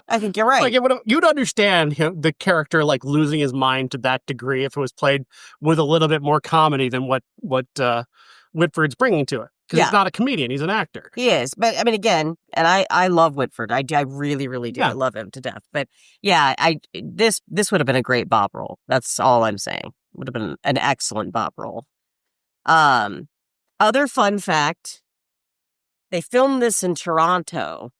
I think you're right. Like you'd understand the character like losing his mind to that degree if it was played with a little bit more comedy than what Whitford's bringing to it. Because he's not a comedian; he's an actor. He is, but I mean, again, and I love Whitford. I really, really do. Yeah. I love him to death. But yeah, this would have been a great Bob role. That's all I'm saying. Would have been an excellent Bob role. Other fun fact: they filmed this in Toronto.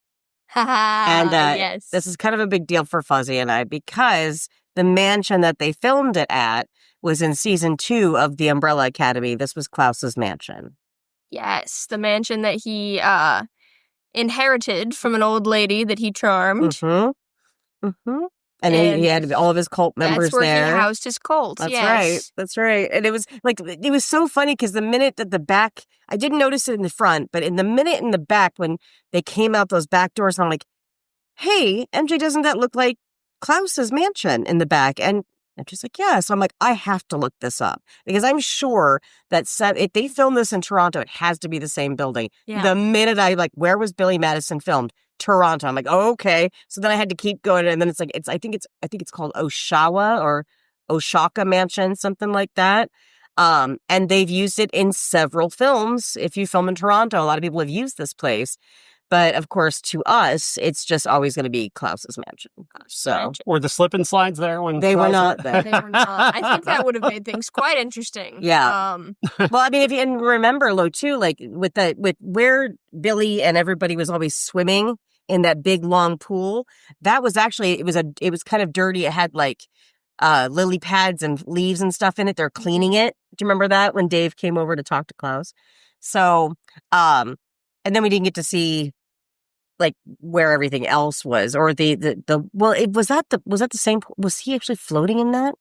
And yes. This is kind of a big deal for Fuzzy and I because the mansion that they filmed it at was in season 2 of The Umbrella Academy. This was Klaus's mansion. Yes, the mansion that he inherited from an old lady that he charmed. Mm-hmm. Mm-hmm. And he had all of his cult members there. That's where he housed his cult. That's right. That's right. And it was so funny because the minute that the back, I didn't notice it in the front, but in the minute in the back when they came out those back doors, I'm like, hey, MJ, doesn't that look like Klaus's mansion in the back? And she's like, yeah. So I'm like, I have to look this up because I'm sure that if they filmed this in Toronto, it has to be the same building. Yeah. The minute where was Billy Madison filmed? Toronto. I'm like, oh, okay. So then I had to keep going, and then I think it's called Oshawa or Oshaka Mansion, something like that. And they've used it in several films. If you film in Toronto, a lot of people have used this place. But of course, to us, it's just always going to be Klaus's mansion. So, were the slip and slides there when they were not there? They were not. I think that would have made things quite interesting. Yeah. Well, I mean, if you remember, Lo, too, like with where Billy and everybody was always swimming in that big long pool, that was actually it was kind of dirty. It had like lily pads and leaves and stuff in it. They're cleaning it. Do you remember that when Dave came over to talk to Klaus? So, and then we didn't get to see like where everything else was, or well, was that the same? Was he actually floating in that,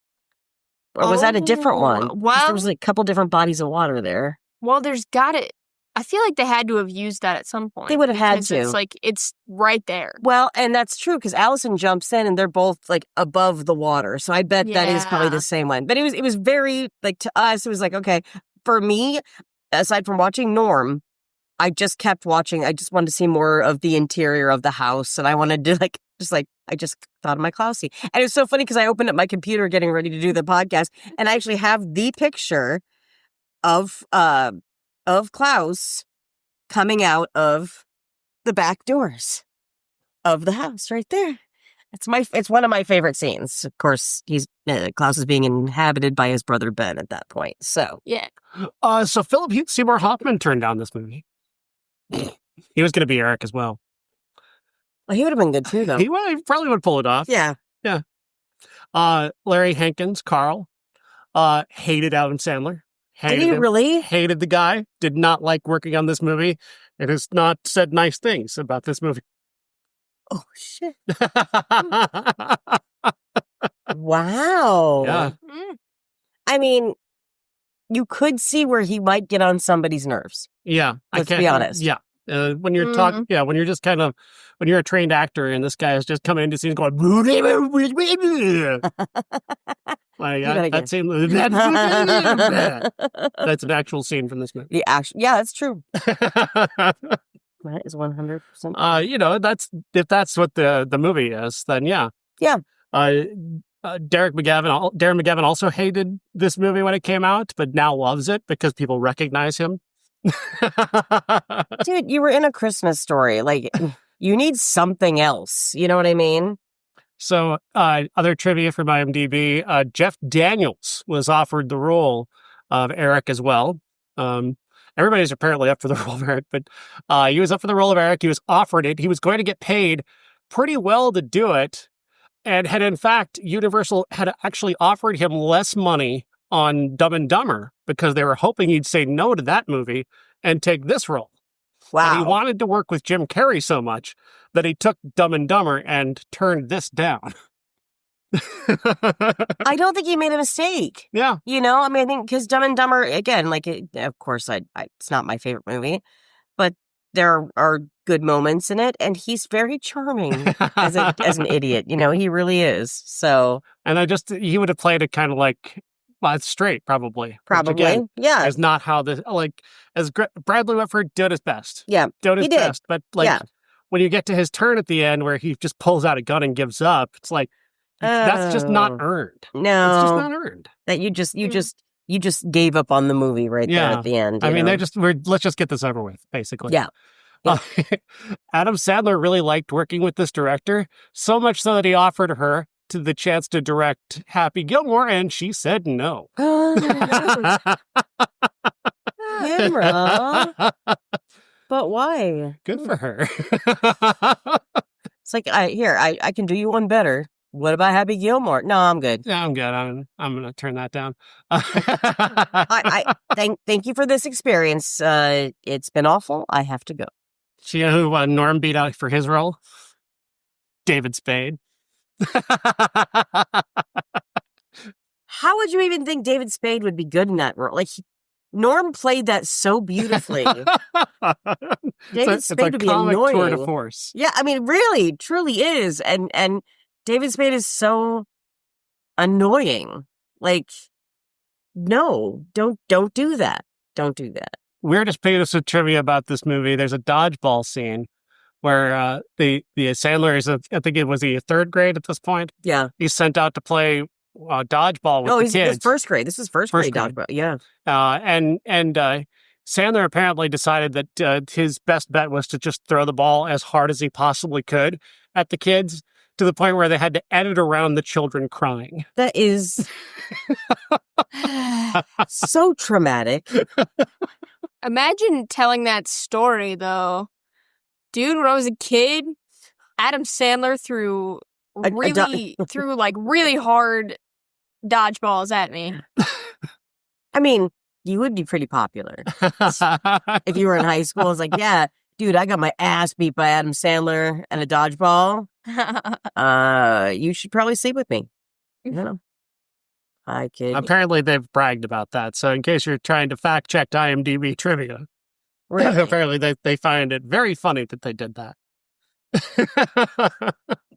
or was that a different one? 'Cause Well, there was like a couple different bodies of water there. well, there's got it. I feel like they had to have used that at some point. They would have had because to. It's like it's right there. Well, and that's true because Allison jumps in and they're both like above the water, so I bet that is probably Yeah. the same one. But it was very like to us, it was like okay. For me, aside from watching Norm, I just kept watching. I just wanted to see more of the interior of the house, and I wanted to I just thought of my Klausy. And it was so funny because I opened up my computer getting ready to do the podcast, and I actually have the picture of Klaus coming out of the back doors of the house right there. It's one of my favorite scenes. Of course, Klaus is being inhabited by his brother Ben at that point. So Yeah. So Philip Seymour Hoffman turned down this movie. He was going to be Eric as well. well, he would have been good too, though. He probably would pull it off. Yeah. Larry Hankins, Carl, hated Adam Sandler. Did he him, really? Hated the guy. Did not like working on this movie. And has not said nice things about this movie. Oh shit! Wow. Yeah. Mm. I mean, you could see where he might get on somebody's nerves. Yeah. Let's be honest. Yeah. When you're talking, when you're just kind of, when you're a trained actor and this guy is just coming into scenes going, like, that scene, that's an actual scene from this movie. Yeah, that's true. That is 100%. If that's what the movie is, then yeah. Yeah. Darren McGavin also hated this movie when it came out, but now loves it because people recognize him. Dude, you were in A Christmas Story. Like, you need something else. You know what I mean? So, other trivia from IMDb, Jeff Daniels was offered the role of Eric as well. Everybody's apparently up for the role of Eric, but he was up for the role of Eric. He was offered it. He was going to get paid pretty well to do it, and had, in fact, Universal had actually offered him less money on Dumb and Dumber because they were hoping he'd say no to that movie and take this role. Wow. And he wanted to work with Jim Carrey so much that he took Dumb and Dumber and turned this down. I don't think he made a mistake. Yeah. You know, I mean, I think because Dumb and Dumber, again, like, of course, it's not my favorite movie, but there are good moments in it, and he's very charming as an idiot. You know, he really is. So, And he would have played it kind of like, well, it's straight, probably. Which, again, yeah. is not how this, Bradley Whitford did his best. Yeah, Did his he did. best. But, when you get to his turn at the end where he just pulls out a gun and gives up, it's like, that's just not earned. No. It's just not earned. That you just gave up on the movie right there at the end. I mean, let's just get this over with, basically. Yeah. Adam Sandler really liked working with this director, so much so that he offered her the chance to direct Happy Gilmore, and she said no. Tamra. But why? Good for her. It's like, I can do you one better. What about Happy Gilmore? No, I'm good. Yeah, I'm good. I'm going to turn that down. I thank you for this experience. It's been awful. I have to go. See who Norm beat out for his role? David Spade. How would you even think David Spade would be good in that role? Like, Norm played that so beautifully. David Spade would be annoying. Tour de force. Yeah, I mean, really, truly is. And David Spade is so annoying. Like, no, don't do that. Don't do that. Weirdest piece of trivia about this movie, there's a dodgeball scene where the Sandler is, I think it was he third grade at this point. Yeah. He's sent out to play dodgeball with the kids. He's first grade. This is first grade dodgeball. Yeah. And Sandler apparently decided that his best bet was to just throw the ball as hard as he possibly could at the kids, to the point where they had to edit around the children crying. That is so traumatic. Imagine telling that story, though. Dude, when I was a kid, Adam Sandler threw really hard dodgeballs at me. I mean, you would be pretty popular if you were in high school. It's like, yeah, dude, I got my ass beat by Adam Sandler and a dodgeball. You should probably sleep with me. You know, I could. Apparently, they've bragged about that. So, in case you're trying to fact check IMDb trivia, apparently they find it very funny that they did that.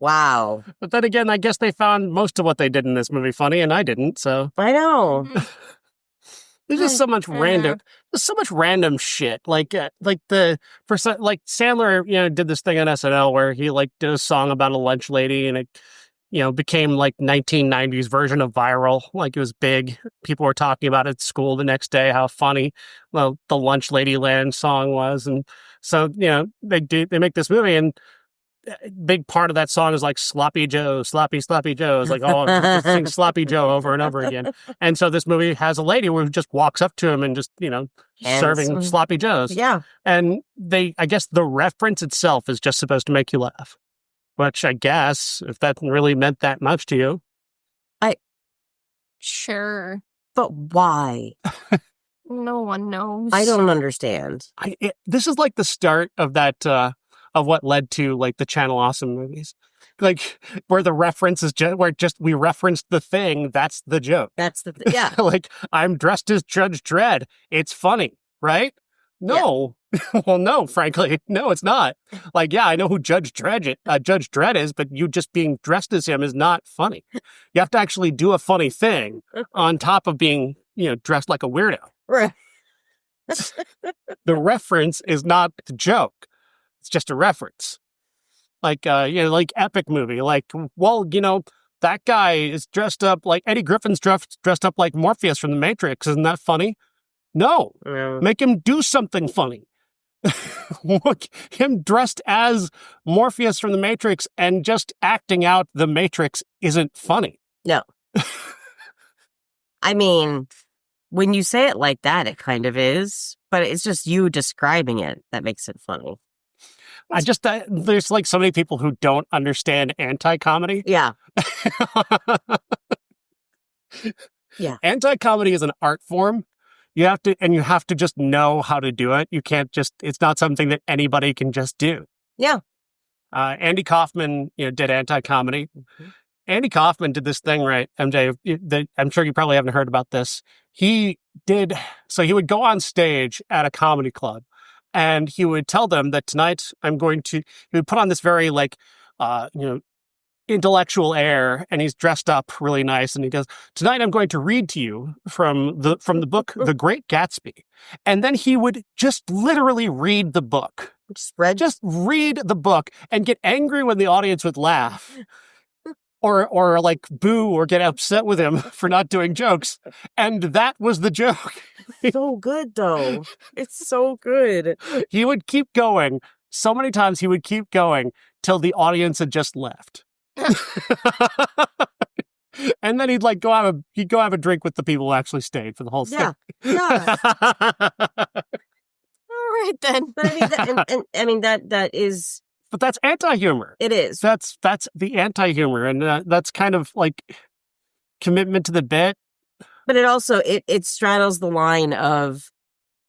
Wow. But then again, I guess they found most of what they did in this movie funny, and I didn't. So I know. there's just so much random, shit. Like Sandler, did this thing on SNL where he did a song about a lunch lady, and it, became 1990s version of viral. Like, it was big. People were talking about it at school the next day, how funny the Lunch Lady Land song was. And so, they make this movie, and a big part of that song is Sloppy Joe, Sloppy Joe. It's just sing Sloppy Joe over and over again. And so this movie has a lady who just walks up to him and just, serving Sloppy Joes. Yeah. And I guess the reference itself is just supposed to make you laugh. Which I guess, if that really meant that much to you. Sure. But why? No one knows. I don't understand. This is the start of that, of what led to the Channel Awesome movies. Where the reference is we referenced the thing, that's the joke. That's the yeah. I'm dressed as Judge Dredd. It's funny, right? No. Yeah. Well, no, frankly. No, it's not. Yeah, I know who Judge Dredd is, but you just being dressed as him is not funny. You have to actually do a funny thing on top of being, dressed like a weirdo. Right. The reference is not the joke. It's just a reference. Epic movie. That guy is dressed up Eddie Griffin's dressed up like Morpheus from The Matrix. Isn't that funny? No. Yeah. Make him do something funny. Look, him dressed as Morpheus from The Matrix and just acting out The Matrix isn't funny. No. I mean, when you say it like that, it kind of is, but it's just you describing it that makes it funny. There's so many people who don't understand anti-comedy. Yeah. Yeah. Anti-comedy is an art form. You have to just know how to do it. You can't it's not something that anybody can just do. Yeah. Andy Kaufman, did anti-comedy. Mm-hmm. Andy Kaufman did this thing, right, MJ? I'm sure you probably haven't heard about this. He would go on stage at a comedy club, and he would tell them that tonight he would put on this very intellectual air, and he's dressed up really nice, and he goes, tonight I'm going to read to you from the book The Great Gatsby. And then he would just literally read the book. Just read the book and get angry when the audience would laugh. Or boo or get upset with him for not doing jokes. And that was the joke. So good, though. It's so good. He would keep going. So many times he would keep going till the audience had just left. And then he'd go have a drink with the people who actually stayed for the whole thing. Yeah. All right then. But that is. But that's anti-humor. It is. That's the anti-humor, and that's kind of commitment to the bit. But it also it straddles the line of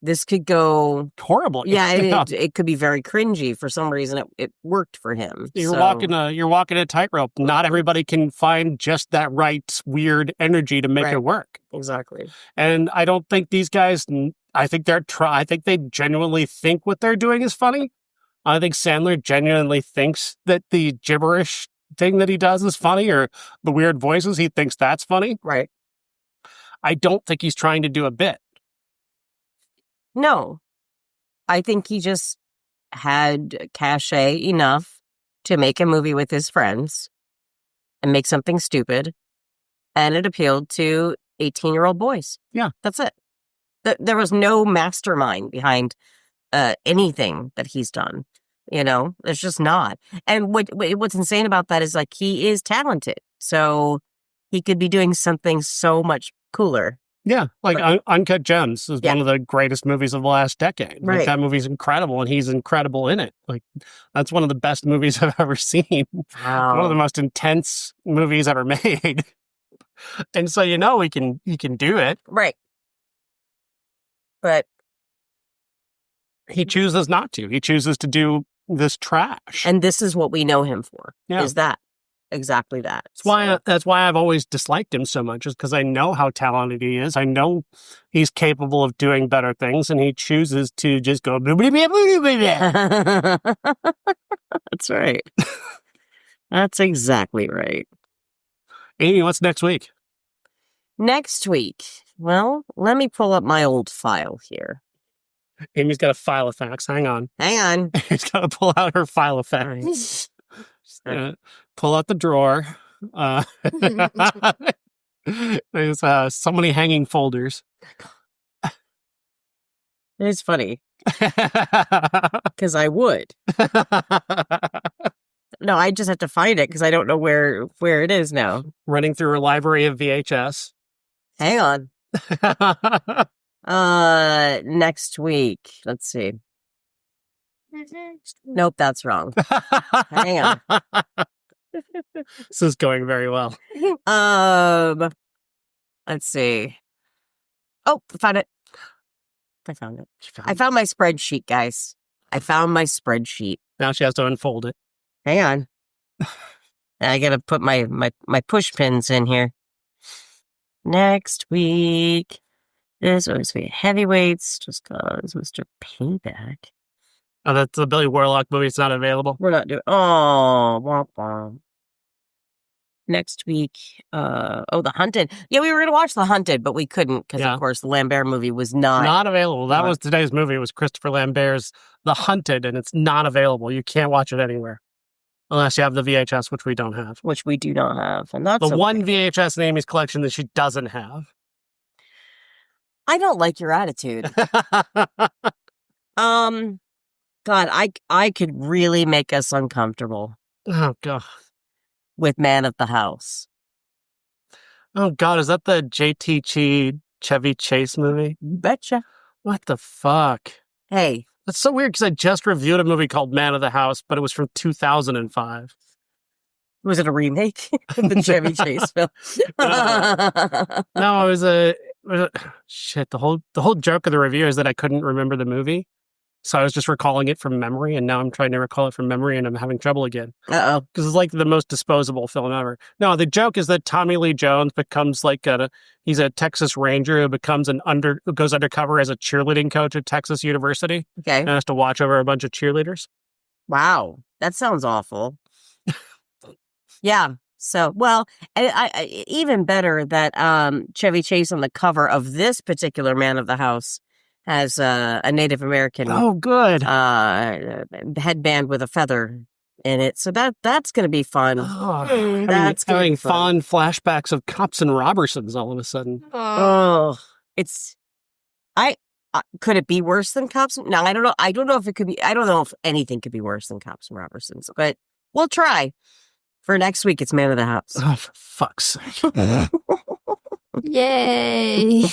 this could go horrible. Yeah, it could be very cringy. For some reason, it worked for him. You're walking a tightrope. Not everybody can find just that right weird energy to make it work. Exactly. And I don't think these guys. I think they genuinely think what they're doing is funny. I think Sandler genuinely thinks that the gibberish thing that he does is funny, or the weird voices, he thinks that's funny. Right. I don't think he's trying to do a bit. No. I think he just had cachet enough to make a movie with his friends and make something stupid, and it appealed to 18-year-old boys. Yeah. That's it. There was no mastermind behind anything that he's done. There's just not. And what's insane about that is he is talented. So he could be doing something so much cooler. Yeah. Uncut Gems is one of the greatest movies of the last decade. Right. That movie's incredible, and he's incredible in it. That's one of the best movies I've ever seen. Wow. One of the most intense movies ever made. And so he can do it. Right. But He chooses not to. He chooses to do this trash. And this is what we know him for. Yeah. Is that. Exactly that. That's why I've always disliked him so much, is because I know how talented he is. I know he's capable of doing better things, and he chooses to just go. That's right. That's exactly right. Amy, what's next week? Next week. Well, let me pull up my old file here. Amy's got a file of facts. Hang on. She's got to pull out her file of facts. Pull out the drawer. There's so many hanging folders. It's funny. Because I would. No, I just have to find it because I don't know where it is now. Running through a library of VHS. Hang on. Next week. Let's see. Nope, that's wrong. Hang on. This is going very well. Let's see. Oh, I found it. I found it. I found my spreadsheet, guys. I found my spreadsheet. Now she has to unfold it. Hang on. I gotta put my push pins in here. Next week. This was heavyweights. Just cause Mr. Payback. Oh, that's the Billy Warlock movie. It's not available. We're not doing. Oh, womp womp. Next week. The Hunted. Yeah, we were gonna watch The Hunted, but we couldn't because, of course, the Lambert movie was not available. That was today's movie. It was Christopher Lambert's The Hunted, and it's not available. You can't watch it anywhere unless you have the VHS, which we don't have. Which we do not have, and that's the one VHS in Amy's collection that she doesn't have. I don't like your attitude. God, I could really make us uncomfortable. Oh, God. With Man of the House. Oh, God, is that the JT Chevy Chase movie? You betcha. What the fuck? Hey. That's so weird because I just reviewed a movie called Man of the House, but it was from 2005. Was it a remake of the Chevy Chase film? No, it was a shit. The whole joke of the review is that I couldn't remember the movie. So I was just recalling it from memory, and now I'm trying to recall it from memory, and I'm having trouble again. Uh-oh. Because it's like the most disposable film ever. No, the joke is that Tommy Lee Jones becomes he's a Texas Ranger who who goes undercover as a cheerleading coach at Texas University. Okay. And has to watch over a bunch of cheerleaders. Wow. That sounds awful. Yeah. So, well, I even better that Chevy Chase on the cover of this particular Man of the House has a Native American good headband with a feather in it. So that's going to be fun. That's having fond flashbacks of Cops and Robertsons all of a sudden. Could it be worse than Cops? No, I don't know. I don't know if it could be. I don't know if anything could be worse than Cops and Robertsons, but we'll try. For next week, it's Man of the House. Oh, for fuck's sake. Yay.